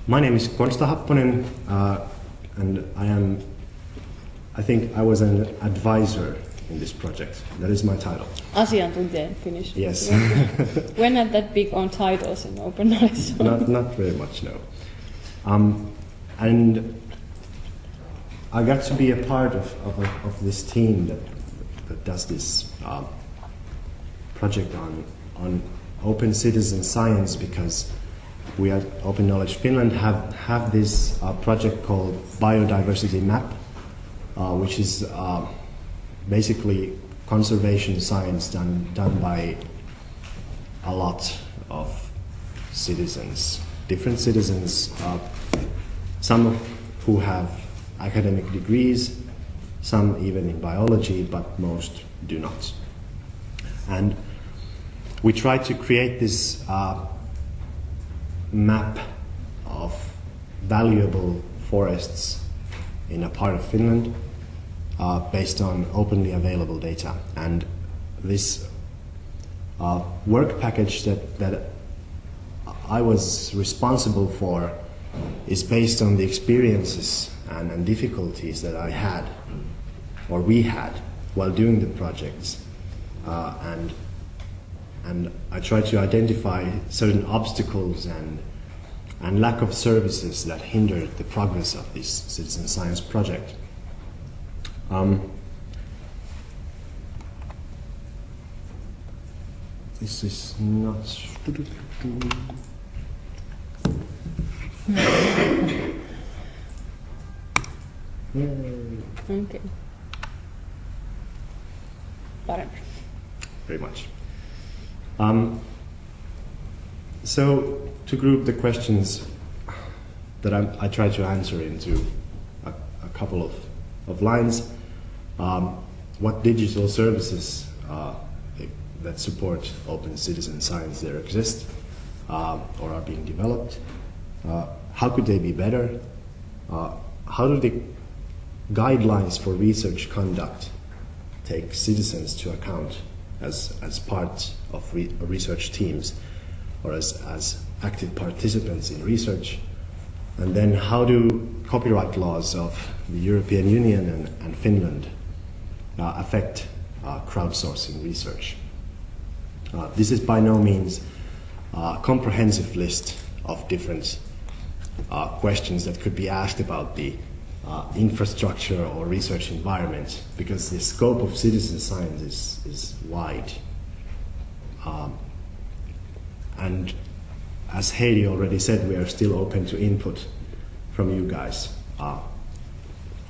My name is Konsta Happonen, and I think I was an advisor in this project. That is my title. Asiantuntija in Finnish. Yes. We're not that big on titles in Open Eyes. So. Not very much, no. And I got to be a part of this team that does this project on open citizen science, because we at Open Knowledge Finland have this project called Biodiversity Map, which is basically conservation science done by a lot of citizens, different citizens, some of who have academic degrees, some even in biology, but most do not. And we try to create this map of valuable forests in a part of Finland based on openly available data. And this work package that I was responsible for is based on the experiences and difficulties that I had, or we had, while doing the projects. And I try to identify certain obstacles and lack of services that hindered the progress of this citizen science project. This is not... Okay. Parempi. Very much. So, to group the questions that I try to answer into a couple of lines, what digital services that support open citizen science there exist or are being developed? How could they be better? How do the guidelines for research conduct take citizens to account as part of research teams or as active participants in research? And then how do copyright laws of the European Union and Finland affect crowdsourcing research? This is by no means a comprehensive list of different questions that could be asked about the infrastructure or research environment, because the scope of citizen science is wide. And as Heidi already said, we are still open to input from you guys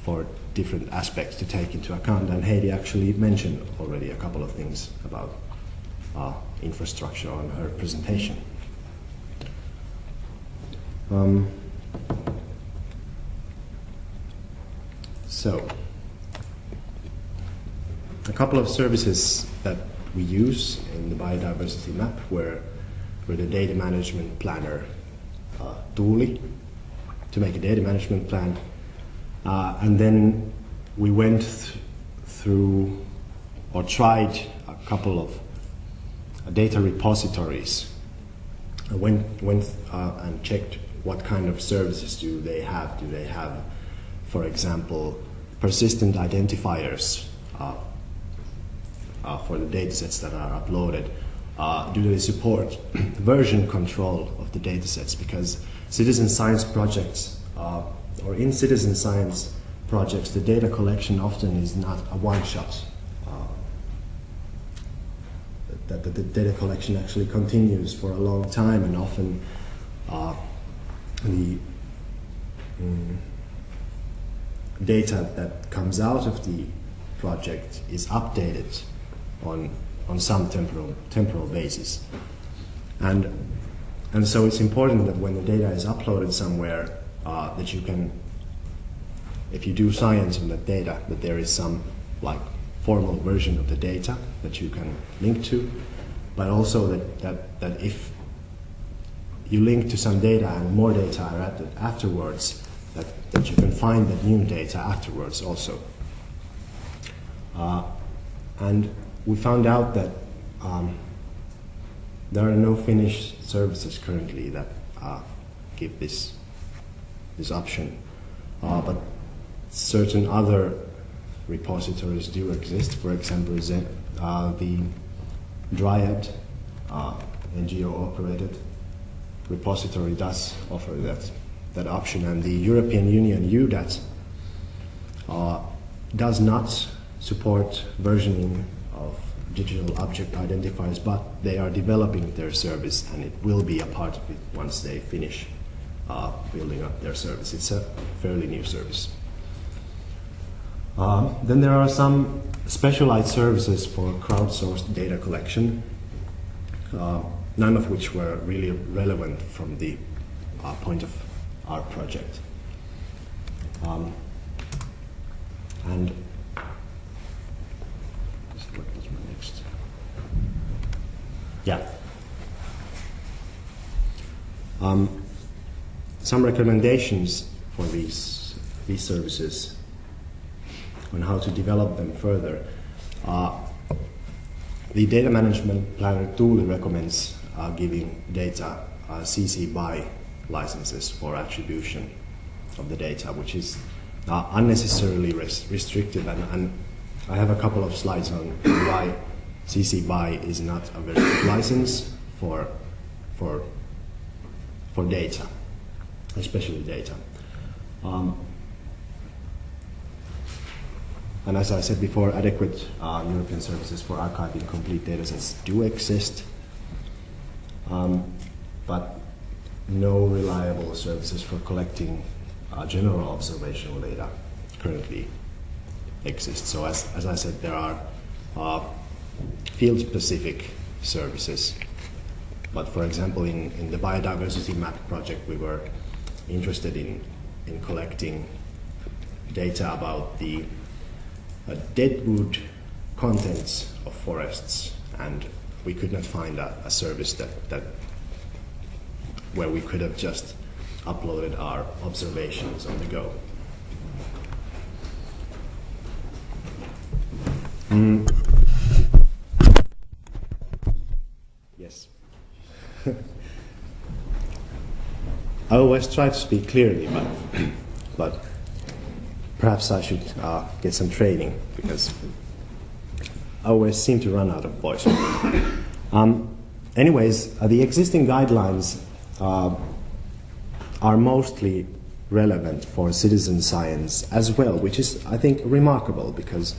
for different aspects to take into account. And Heidi actually mentioned already a couple of things about infrastructure on her presentation. So, a couple of services that we use in the biodiversity map were the data management planner Tuuli, to make a data management plan, and then we went through or tried a couple of data repositories. I went and checked what kind of services do they have. Do they have, for example, persistent identifiers for the datasets that are uploaded? Do they support version control of the datasets? Because citizen science projects, or in citizen science projects, the data collection often is not a one-shot. That the data collection actually continues for a long time, and often the data that comes out of the project is updated on some temporal basis. And so it's important that when the data is uploaded somewhere, that you can, if you do science on that data, that there is some like formal version of the data that you can link to, but also that if you link to some data and more data are added afterwards, that you can find that new data afterwards also. And we found out that there are no Finnish services currently that give this this option. But certain other repositories do exist. For example, the Dryad NGO-operated repository does offer that option, and the European Union UDAT does not support versioning of digital object identifiers, but they are developing their service, and it will be a part of it once they finish building up their service. It's a fairly new service. Then there are some specialized services for crowdsourced data collection, none of which were really relevant from the point of our project. And what was my next? Yeah. Some recommendations for these services on how to develop them further. The data management planner tool recommends giving data CC BY licenses for attribution of the data, which is unnecessarily restrictive, and I have a couple of slides on why CC BY is not a very good license for data, especially data. And as I said before, adequate European services for archiving complete datasets do exist, but no reliable services for collecting general observational data currently exist. So as I said, there are field-specific services. But for example, in the biodiversity map project, we were interested in collecting data about the deadwood contents of forests, and we could not find a service that where we could have just uploaded our observations on the go. Yes. I always try to speak clearly, but perhaps I should get some training, because I always seem to run out of voice. Anyways, the existing guidelines are mostly relevant for citizen science as well, which is, I think, remarkable, because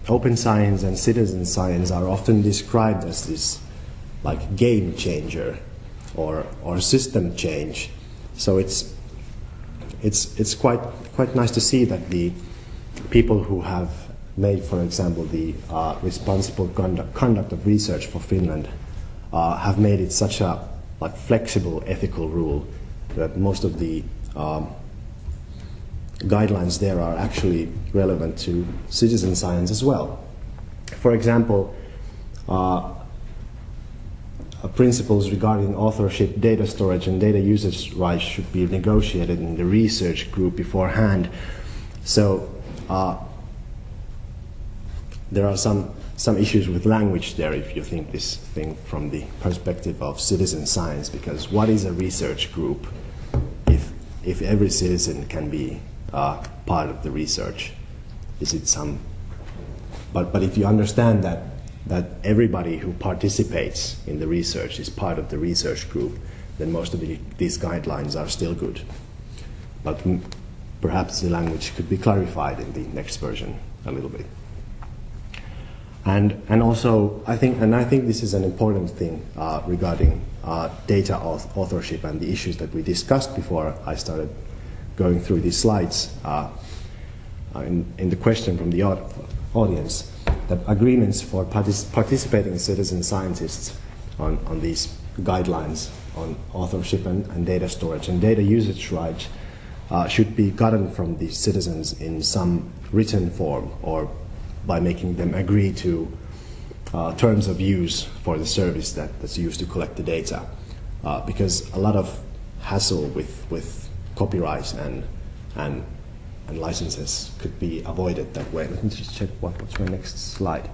open science and citizen science are often described as this like game changer or system change. So it's quite nice to see that the people who have made, for example, the responsible conduct of research for Finland have made it such a flexible ethical rule that most of the guidelines there are actually relevant to citizen science as well. For example, principles regarding authorship, data storage, and data usage rights should be negotiated in the research group beforehand. So there are some issues with language there if you think this thing from the perspective of citizen science, because what is a research group if every citizen can be part of the research? Is it some? But if you understand that everybody who participates in the research is part of the research group, then most of these guidelines are still good. But perhaps the language could be clarified in the next version a little bit. And also, I think this is an important thing regarding data authorship and the issues that we discussed before I started going through these slides in the question from the audience, that agreements for participating citizen scientists on these guidelines on authorship and data storage and data usage rights should be gotten from the citizens in some written form, or by making them agree to terms of use for the service that's used to collect the data. Because a lot of hassle with copyright and licenses could be avoided that way. Let me just check what's my next slide.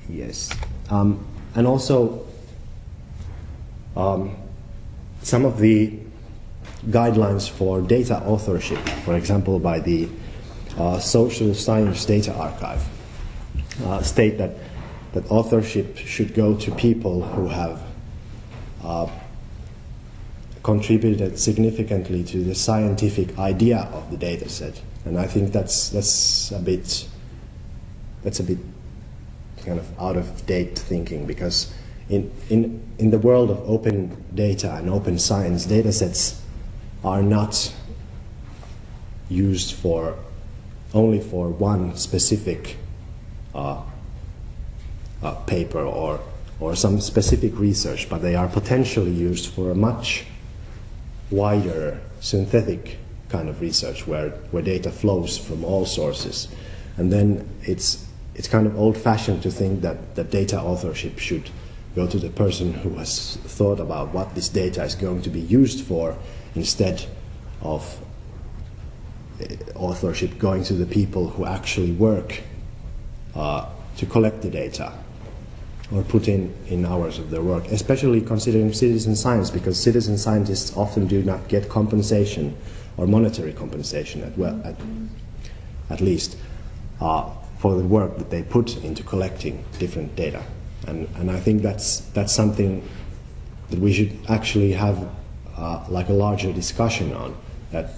Yes. And also, some of the guidelines for data authorship, for example, by the Social Science Data Archive, state that authorship should go to people who have contributed significantly to the scientific idea of the data set. And I think that's a bit kind of out of date thinking, because in the world of open data and open science, data sets are not used only for one specific paper or some specific research, but they are potentially used for a much wider synthetic kind of research where data flows from all sources. And then it's kind of old-fashioned to think that data authorship should go to the person who has thought about what this data is going to be used for, instead of authorship going to the people who actually work to collect the data or put in hours of their work, especially considering citizen science, because citizen scientists often do not get compensation or monetary compensation at least for the work that they put into collecting different data. And I think that's something that we should actually have like a larger discussion on, that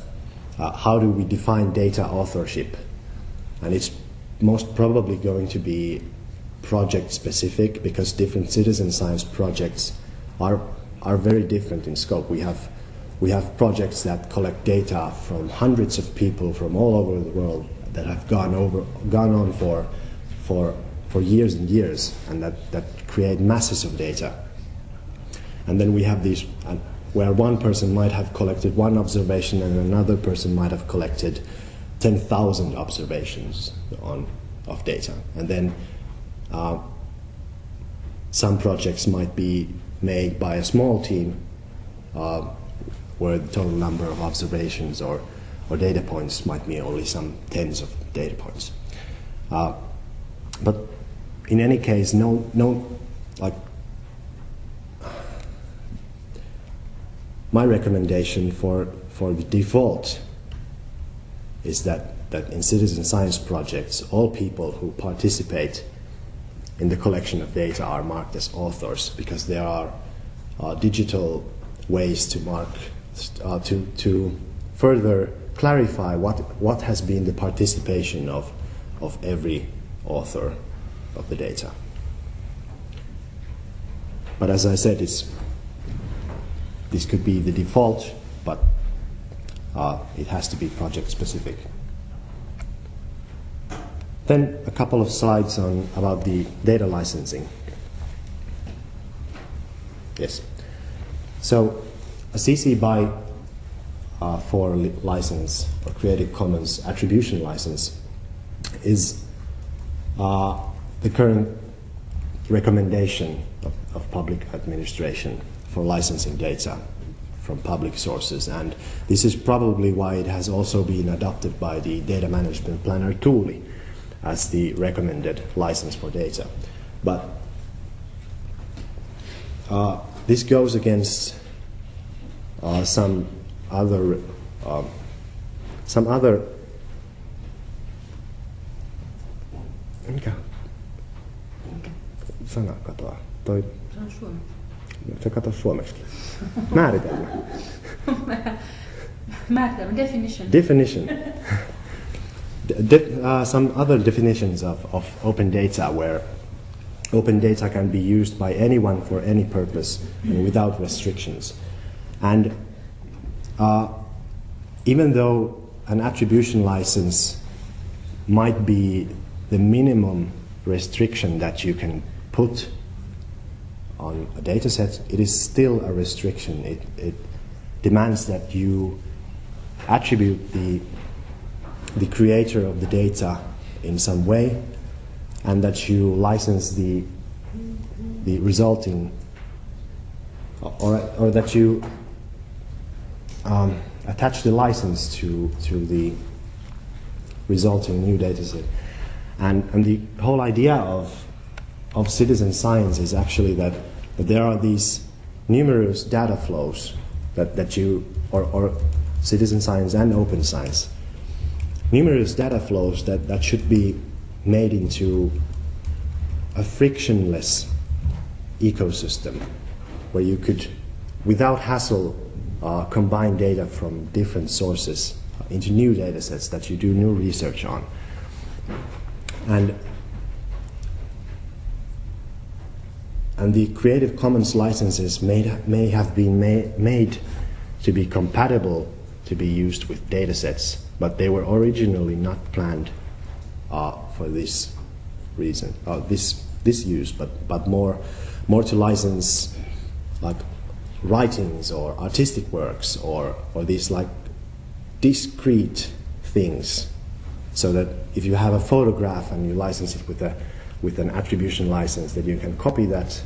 how do we define data authorship? And it's most probably going to be project specific, because different citizen science projects are very different in scope. We have projects that collect data from hundreds of people from all over the world that have gone on for years and years, and that create masses of data. And then we have these where one person might have collected one observation and another person might have collected 10,000 observations of data. And then some projects might be made by a small team where the total number of observations or data points might be only some tens of data points. But in any case, my recommendation for the default is that in citizen science projects, all people who participate in the collection of data are marked as authors, because there are digital ways to mark to further clarify what has been the participation of every author of the data. But as I said, this could be the default, but it has to be project specific. Then a couple of slides about the data licensing. Yes. So a CC BY 4 license, or Creative Commons attribution license, is the current recommendation of public administration for licensing data from public sources, and this is probably why it has also been adopted by the Data Management Planner Tooli as the recommended license for data. But this goes against some other mikä sana katoaa? Toi se kato suomeksi. Määritelmä. Määritelmä, definition. Definition. Some other definitions of open data, where open data can be used by anyone for any purpose and without restrictions. And even though an attribution license might be the minimum restriction that you can put on a data set, it is still a restriction. It demands that you attribute the creator of the data in some way, and that you license the resulting, or that you attach the license to the resulting new data set. And the whole idea of citizen science is actually that there are these numerous data flows that you, or citizen science and open science, numerous data flows that should be made into a frictionless ecosystem where you could, without hassle, combine data from different sources into new data sets that you do new research on. And the Creative Commons licenses may have been made to be compatible to be used with data sets, but they were originally not planned for this reason, this use, but more to license like writings or artistic works or these like discrete things, so that if you have a photograph and you license it with an attribution license, that you can copy that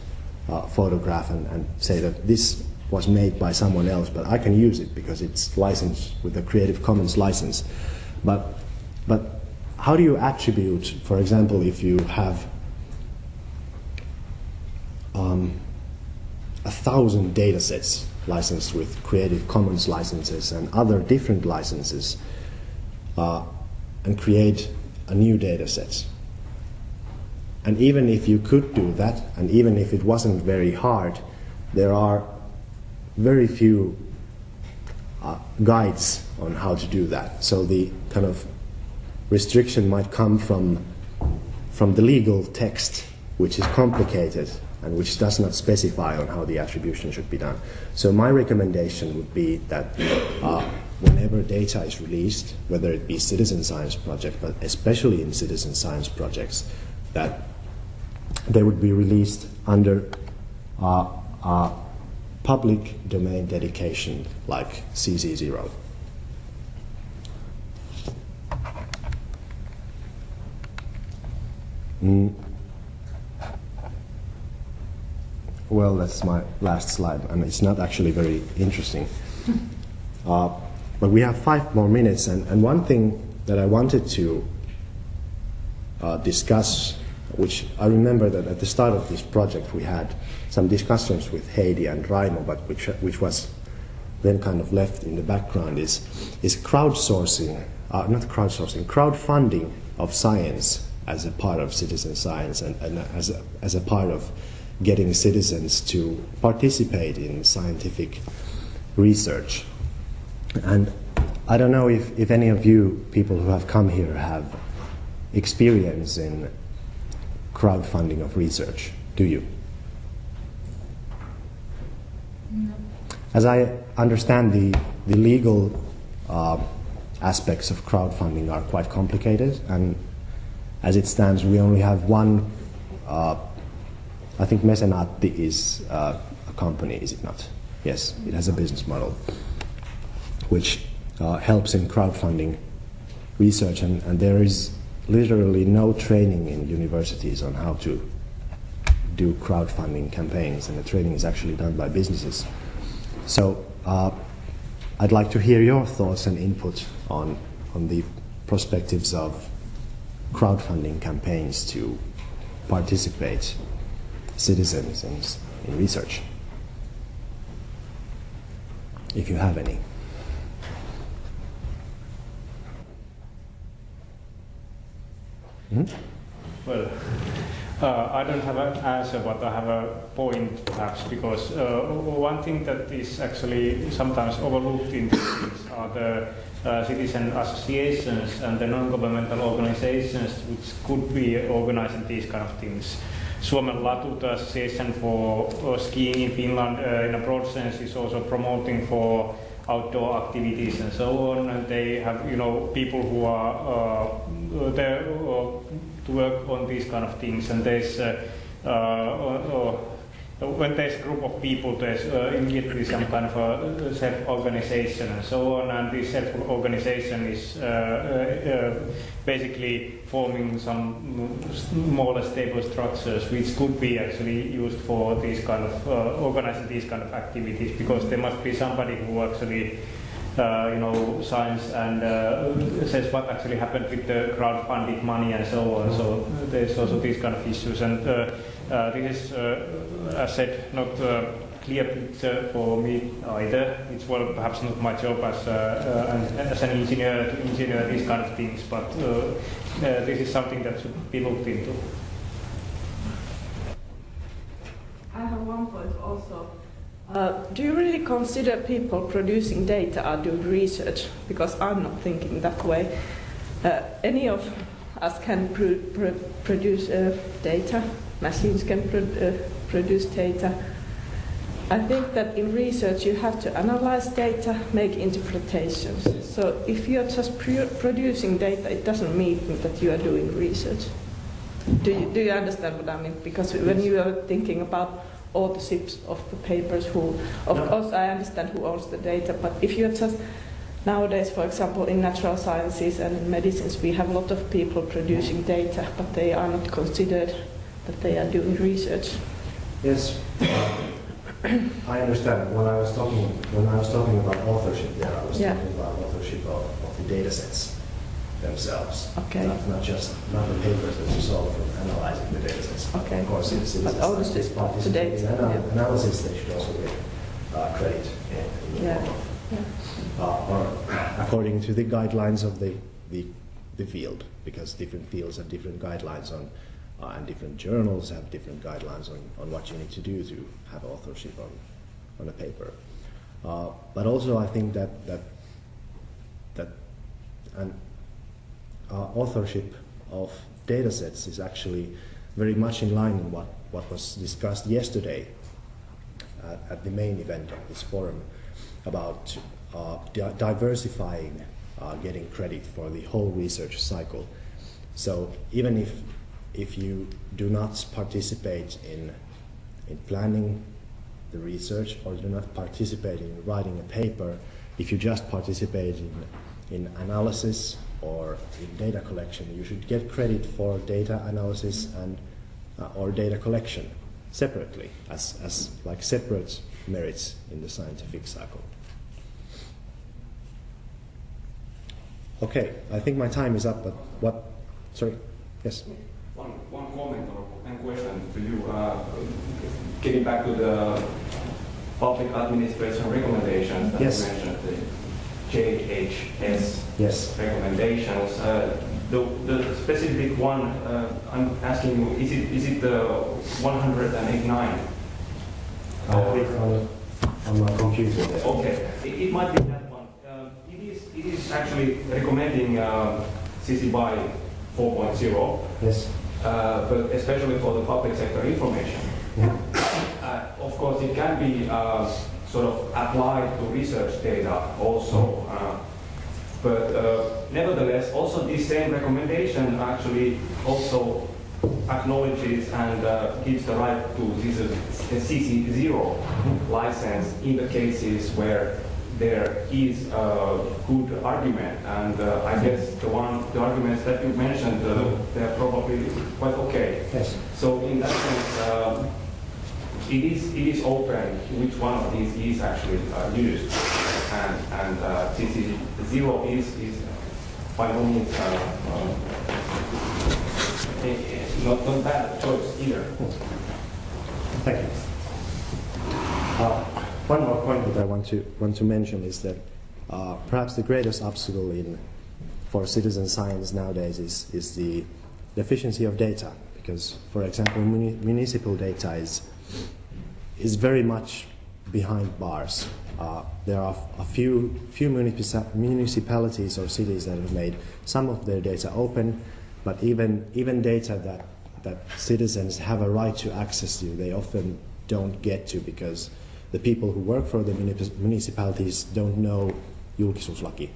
photograph and say that this was made by someone else, but I can use it because it's licensed with a Creative Commons license. But how do you attribute, for example, if you have 1,000 data sets licensed with Creative Commons licenses and other different licenses, and create a new data set? And even if you could do that, and even if it wasn't very hard, there are very few guides on how to do that. So the kind of restriction might come from the legal text, which is complicated and which does not specify on how the attribution should be done. So my recommendation would be that whenever data is released, whether it be citizen science project, but especially in citizen science projects, that they would be released under public domain dedication like CC0. Well, that's my last slide, and it's not actually very interesting. But we have 5 more minutes, and one thing that I wanted to discuss, which I remember that at the start of this project we had some discussions with Heidi and Raimo, but which was then kind of left in the background, is crowdsourcing, not crowdsourcing, crowdfunding of science as a part of citizen science and as a part of getting citizens to participate in scientific research. And I don't know if any of you people who have come here have experience in crowdfunding of research. Do you? No. As I understand, the legal aspects of crowdfunding are quite complicated, and as it stands, we only have one. I think Mecenati is a company, is it not? Yes, it has a business model which helps in crowdfunding research, and there is literally no training in universities on how to do crowdfunding campaigns, and the training is actually done by businesses. So I'd like to hear your thoughts and input on the perspectives of crowdfunding campaigns to participate citizens in research, if you have any. Well, I don't have an answer, but I have a point perhaps, because one thing that is actually sometimes overlooked in these things are the citizen associations and the non-governmental organizations which could be organizing these kind of things. Suomen Latu, the Association for Skiing in Finland, in a broad sense, is also promoting for outdoor activities and so on, and they have, people who are there to work on these kind of things, and there's when there's a group of people, there's immediately some kind of a self-organization and so on, and this self-organization is basically forming some more or less stable structures which could be actually used for these kind of organizing these kind of activities, because there must be somebody who actually science and says what actually happened with the crowdfunded money and so on. So there's also these kind of issues, and this is, as said, not clear picture for me either. It's well, perhaps not my job as an engineer to engineer these kind of things, but this is something that should be looked into. I have one point also. Do you really consider people producing data are doing research? Because I'm not thinking that way. Any of us can produce data. Machines can produce data. I think that in research you have to analyze data, make interpretations. So if you're just producing data, it doesn't mean that you are doing research. Do you understand what I mean? Because when you are thinking about authorship of the papers, of course I understand who owns the data, but if you're just, nowadays for example in natural sciences and in medicines we have a lot of people producing data, but they are not considered that they are doing research. Yes, I understand. When I was talking about authorship there, I was talking about authorship of the data sets themselves. Okay. Not the papers that you saw from analyzing the data sets. Okay. Of course, it's participating in analysis, they should also get credit in the form of, or according to the guidelines of the field, because different fields have different guidelines on, and different journals have different guidelines on what you need to do to have authorship on a paper. But also, I think that authorship of data sets is actually very much in line in what was discussed yesterday at the main event of this forum about diversifying getting credit for the whole research cycle. So even if you do not participate in planning the research or do not participate in writing a paper, if you just participate in analysis or in data collection, you should get credit for data analysis and or data collection separately as like separate merits in the scientific cycle. Okay, I think my time is up, but what? Sorry, yes. One comment and question to you. Getting back to the public administration recommendations that you mentioned, the JHS recommendations. The specific one I'm asking you, is it the 189? On my computer there. Okay, it might be that one. It is actually recommending CC BY 4.0. Yes. But especially for the public sector information. Yeah. Of course, it can be sort of applied to research data also. But nevertheless, also this same recommendation actually also acknowledges and gives the right to CC0 license in the cases where there is a good argument, and I guess the arguments that you mentioned, they're probably quite okay. Yes. So in that sense, it is open which one of these is actually used, and CC0 is by no means not bad choice either. Thank you. One more point that I want to mention is that perhaps the greatest obstacle for citizen science nowadays is the deficiency of data, because, for example, municipal data is very much behind bars. There are a few municipalities or cities that have made some of their data open, but even data that citizens have a right to access to, they often don't get to because the people who work for the municipalities don't know julkisuuslaki.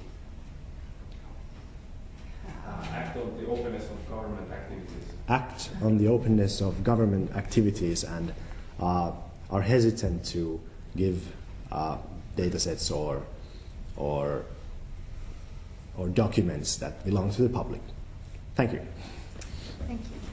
Act on the openness of government activities. Act on the openness of government activities and are hesitant to give data sets or documents that belong to the public. Thank you. Thank you.